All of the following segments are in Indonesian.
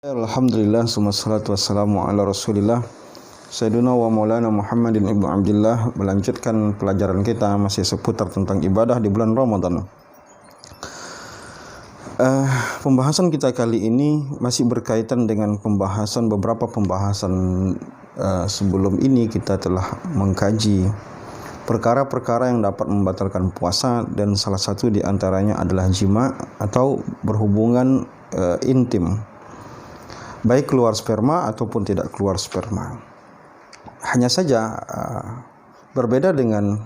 Alhamdulillah, wassalatu wassalamu ala rasulillah Sayyidina wa maulana Muhammadin ibnu Abdillah. Melanjutkan pelajaran kita masih seputar tentang ibadah di bulan Ramadan. Pembahasan kita kali ini masih berkaitan dengan beberapa pembahasan sebelum ini. Kita telah mengkaji perkara-perkara yang dapat membatalkan puasa, dan salah satu di antaranya adalah jima atau berhubungan intim, baik keluar sperma ataupun tidak keluar sperma. Hanya saja berbeda dengan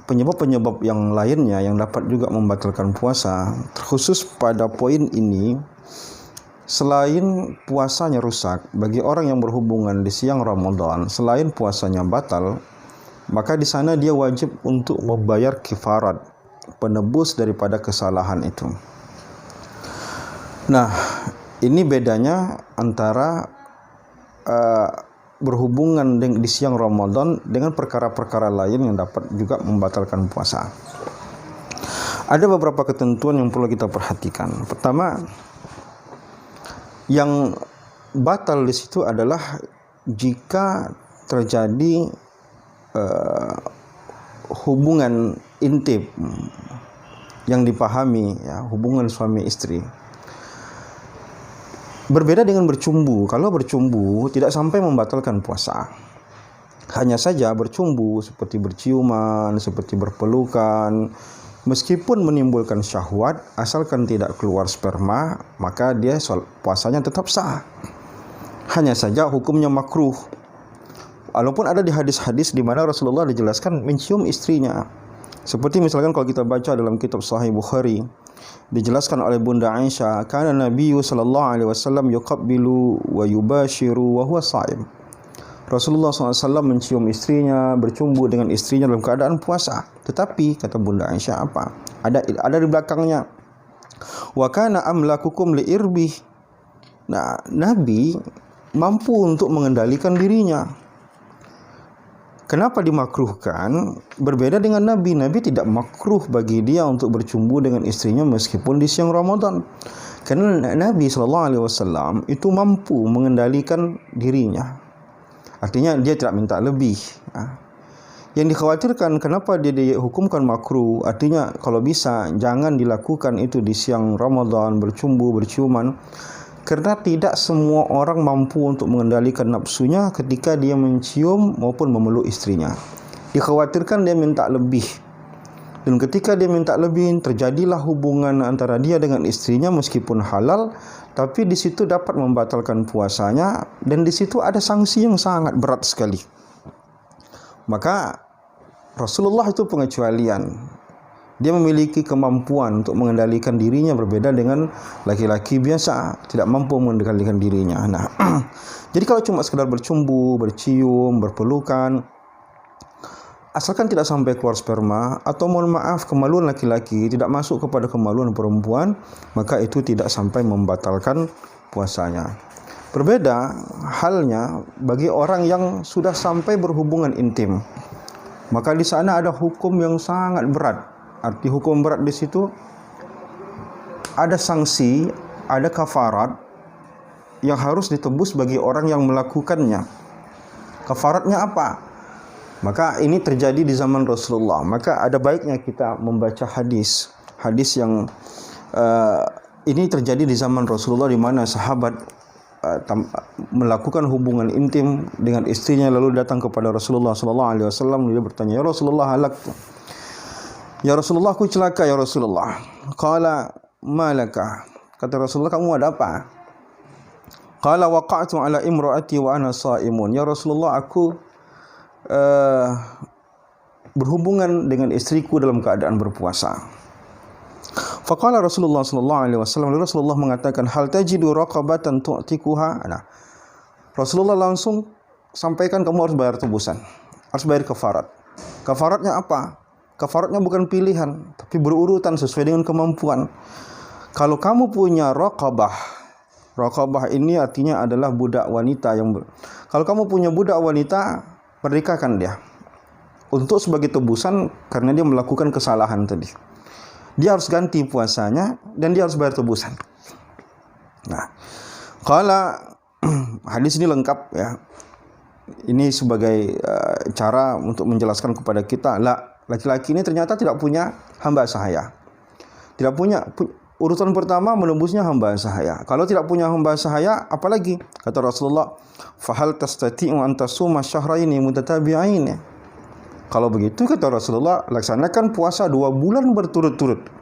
penyebab-penyebab yang lainnya yang dapat juga membatalkan puasa. Khusus pada poin ini, selain puasanya rusak bagi orang yang berhubungan di siang Ramadan, selain puasanya batal, maka di sana dia wajib untuk membayar kifarat, penebus daripada kesalahan itu. Nah, ini bedanya antara berhubungan di siang Ramadan dengan perkara-perkara lain yang dapat juga membatalkan puasa. Ada beberapa ketentuan yang perlu kita perhatikan. Pertama, yang batal di situ adalah jika terjadi hubungan intim yang dipahami, ya, hubungan suami istri. Berbeda dengan bercumbu. Kalau bercumbu tidak sampai membatalkan puasa. Hanya saja bercumbu seperti berciuman, seperti berpelukan, meskipun menimbulkan syahwat, asalkan tidak keluar sperma, maka dia puasanya tetap sah. Hanya saja hukumnya makruh. Walaupun ada di hadis-hadis di mana Rasulullah dijelaskan mencium istrinya. Seperti misalkan kalau kita baca dalam kitab Sahih Bukhari, dijelaskan oleh Bunda Aisyah, kana Nabiyyu sallallahu alaihi wasallam yuqabbilu wa yubashiru wa huwa sha'im. Rasulullah SAW mencium istrinya, bercumbu dengan istrinya dalam keadaan puasa. Tetapi kata Bunda Aisyah apa? Ada di belakangnya. Wa kana amlakukum liirbih. Nah, Nabi mampu untuk mengendalikan dirinya. Kenapa dimakruhkan? Berbeda dengan Nabi. Nabi tidak makruh bagi dia untuk bercumbu dengan istrinya meskipun di siang Ramadan. Karena Nabi SAW itu mampu mengendalikan dirinya. Artinya dia tidak minta lebih. Yang dikhawatirkan kenapa dia dihukumkan makruh, artinya kalau bisa jangan dilakukan itu di siang Ramadan, bercumbu, berciuman. Karena tidak semua orang mampu untuk mengendalikan nafsunya ketika dia mencium maupun memeluk istrinya. Dikhawatirkan dia minta lebih. Dan ketika dia minta lebih, terjadilah hubungan antara dia dengan istrinya meskipun halal, tapi di situ dapat membatalkan puasanya, dan di situ ada sanksi yang sangat berat sekali. Maka Rasulullah itu pengecualian. Dia memiliki kemampuan untuk mengendalikan dirinya, berbeda dengan laki-laki biasa tidak mampu mengendalikan dirinya. Nah, jadi kalau cuma sekedar bercumbu, bercium, berpelukan, asalkan tidak sampai keluar sperma, atau mohon maaf kemaluan laki-laki tidak masuk kepada kemaluan perempuan, maka itu tidak sampai membatalkan puasanya. Berbeda halnya bagi orang yang sudah sampai berhubungan intim. Maka di sana ada hukum yang sangat berat. Arti hukum berat di situ ada sanksi, ada kafarat yang harus ditebus bagi orang yang melakukannya. Kafaratnya apa? Maka ini terjadi di zaman Rasulullah. Maka ada baiknya kita membaca hadis yang ini terjadi di zaman Rasulullah, di mana sahabat melakukan hubungan intim dengan istrinya, lalu datang kepada Rasulullah SAW. Dia bertanya, ya Rasulullah, halaktu. Ya Rasulullah, aku celaka ya Rasulullah. Qala malaka. Kata Rasulullah, kamu ada apa? Qala waqa'tu ala imraati wa ana sha'imun. Ya Rasulullah, aku berhubungan dengan istriku dalam keadaan berpuasa. Faqala Rasulullah sallallahu alaihi wasallam, Rasulullah mengatakan, hal tajidu raqabatan tu'tikuha. Nah, Rasulullah langsung sampaikan, kamu harus bayar tebusan, harus bayar kafarat. Kafaratnya apa? Kafaratnya bukan pilihan, tapi berurutan sesuai dengan kemampuan. Kalau kamu punya raqabah, raqabah ini artinya adalah budak wanita kalau kamu punya budak wanita, merdekakan dia. Untuk sebagai tebusan karena dia melakukan kesalahan tadi. Dia harus ganti puasanya dan dia harus bayar tebusan. Nah, qala hadis ini lengkap ya. Ini sebagai cara untuk menjelaskan kepada kita, laki-laki ini ternyata tidak punya hamba sahaya. Tidak punya urutan pertama menembusnya hamba sahaya. Kalau tidak punya hamba sahaya, apalagi kata Rasulullah, "Fahal tastati'u an tasuma syahraini mutatabi'ain." Kalau begitu kata Rasulullah, laksanakan puasa 2 bulan berturut-turut.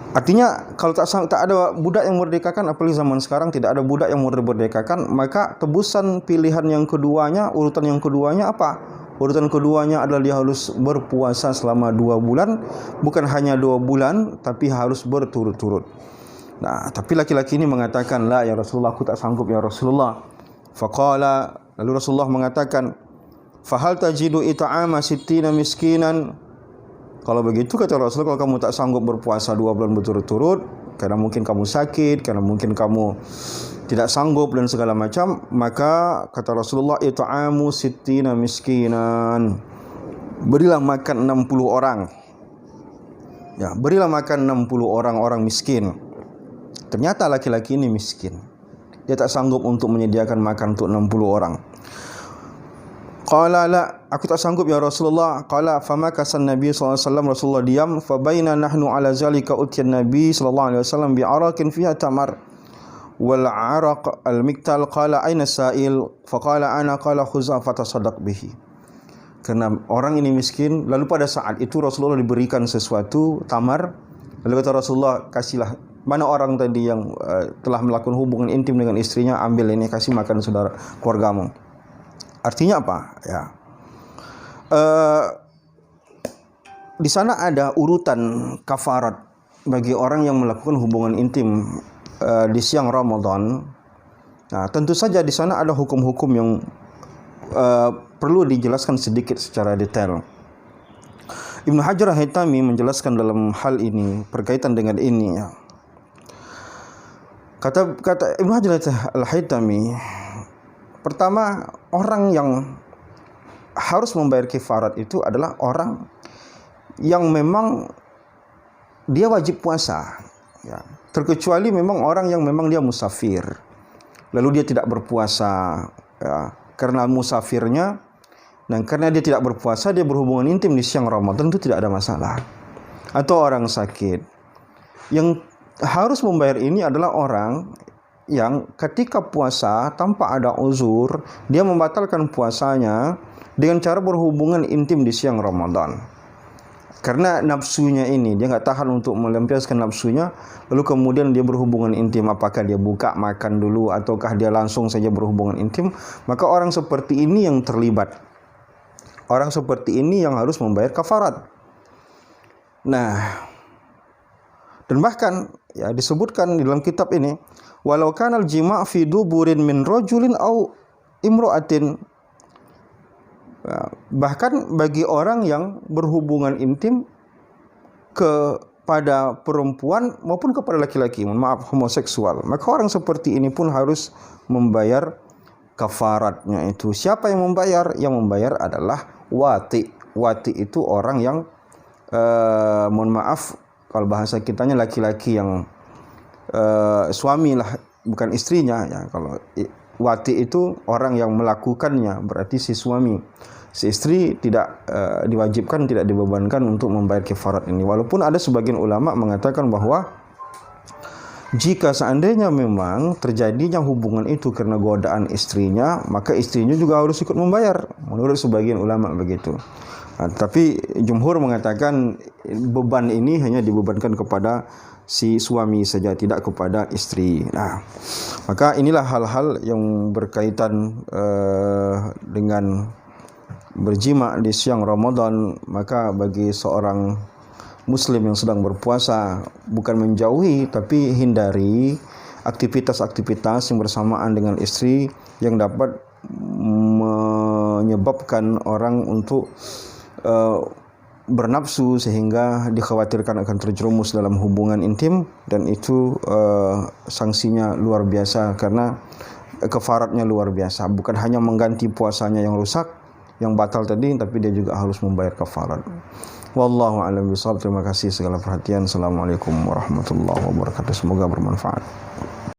Artinya kalau tak ada budak yang merdekakan, apalagi zaman sekarang tidak ada budak yang merdekakan, maka tebusan pilihan yang keduanya, urutan yang keduanya apa? Urutan keduanya adalah dia harus berpuasa selama 2 bulan, bukan hanya 2 bulan, tapi harus berturut-turut. Nah, tapi laki-laki ini mengatakan, "La ya Rasulullah, aku tak sanggup ya Rasulullah." Faqala, lalu Rasulullah mengatakan, "Fahal tajidu it'ama sittina miskinan?" Kalau begitu kata Rasulullah, kalau kamu tak sanggup berpuasa 2 bulan berturut-turut, karena mungkin kamu sakit, karena mungkin kamu tidak sanggup dan segala macam, maka kata Rasulullah, it'amu sittina miskinan. Berilah makan 60 orang. Ya, berilah makan 60 orang miskin. Ternyata laki-laki ini miskin. Dia tak sanggup untuk menyediakan makan untuk 60 orang. Qala la, aku tak sanggup ya Rasulullah. Qala famakasan Nabi sallallahu alaihi wasallam, Rasulullah diam. Fa baina nahnu ala zalika utiyan Nabi sallallahu alaihi wasallam bi araqin fiha tamar wal araq al miktal. Qala aina sa'il? Fa qala ana. Qala khuzza fatasaddaq bihi. Karena orang ini miskin, lalu pada saat itu Rasulullah diberikan sesuatu tamar. Lalu kata Rasulullah, kasihlah, mana orang tadi yang telah melakukan hubungan intim dengan istrinya, ambil ini, kasih makan saudara keluargamu. Artinya apa? Ya, di sana ada urutan kafarat bagi orang yang melakukan hubungan intim di siang Ramadan. Nah, tentu saja di sana ada hukum-hukum yang perlu dijelaskan sedikit secara detail. Ibnu Hajar Al-Haytami menjelaskan dalam hal ini, berkaitan dengan ini. Ya. Kata Ibnu Hajar Al-Haytami, pertama, orang yang harus membayar kifarat itu adalah orang yang memang dia wajib puasa, ya. Terkecuali memang orang yang memang dia musafir, lalu dia tidak berpuasa, ya, karena musafirnya, dan karena dia tidak berpuasa, dia berhubungan intim di siang Ramadan, itu tidak ada masalah. Atau orang sakit. Yang harus membayar ini adalah orang yang ketika puasa tanpa ada uzur, dia membatalkan puasanya dengan cara berhubungan intim di siang Ramadan. Karena nafsunya ini, dia enggak tahan untuk melampiaskan nafsunya, lalu kemudian dia berhubungan intim, apakah dia buka makan dulu ataukah dia langsung saja berhubungan intim, maka orang seperti ini yang terlibat. Orang seperti ini yang harus membayar kafarat. Nah, dan bahkan ya disebutkan di dalam kitab ini, walau kanal jima' fi duburin min rajulin au imra'atin. Bahkan bagi orang yang berhubungan intim kepada perempuan maupun kepada laki-laki, maaf, homoseksual, maka orang seperti ini pun harus membayar kafaratnya itu. Siapa yang membayar? Yang membayar adalah wati. Wati itu orang yang mohon maaf kalau bahasa kitanya laki-laki yang suami lah, bukan istrinya ya. Kalau wati itu orang yang melakukannya, berarti si suami. Si istri tidak diwajibkan, tidak dibebankan untuk membayar kifarat ini. Walaupun ada sebagian ulama mengatakan bahwa jika seandainya memang terjadinya hubungan itu karena godaan istrinya, maka istrinya juga harus ikut membayar. Menurut sebagian ulama begitu. Nah, tapi jumhur mengatakan beban ini hanya dibebankan kepada si suami saja, tidak kepada istri. Nah, maka inilah hal-hal yang berkaitan dengan berjima di siang Ramadan. Maka bagi seorang muslim yang sedang berpuasa, bukan menjauhi tapi hindari aktivitas-aktivitas yang bersamaan dengan istri yang dapat menyebabkan orang untuk bernafsu sehingga dikhawatirkan akan terjerumus dalam hubungan intim, dan itu sanksinya luar biasa karena kafaratnya luar biasa. Bukan hanya mengganti puasanya yang rusak, yang batal tadi, tapi dia juga harus membayar kafarat. Wallahu a'lam bishawab. Terima kasih segala perhatian. Assalamualaikum warahmatullahi wabarakatuh. Semoga bermanfaat.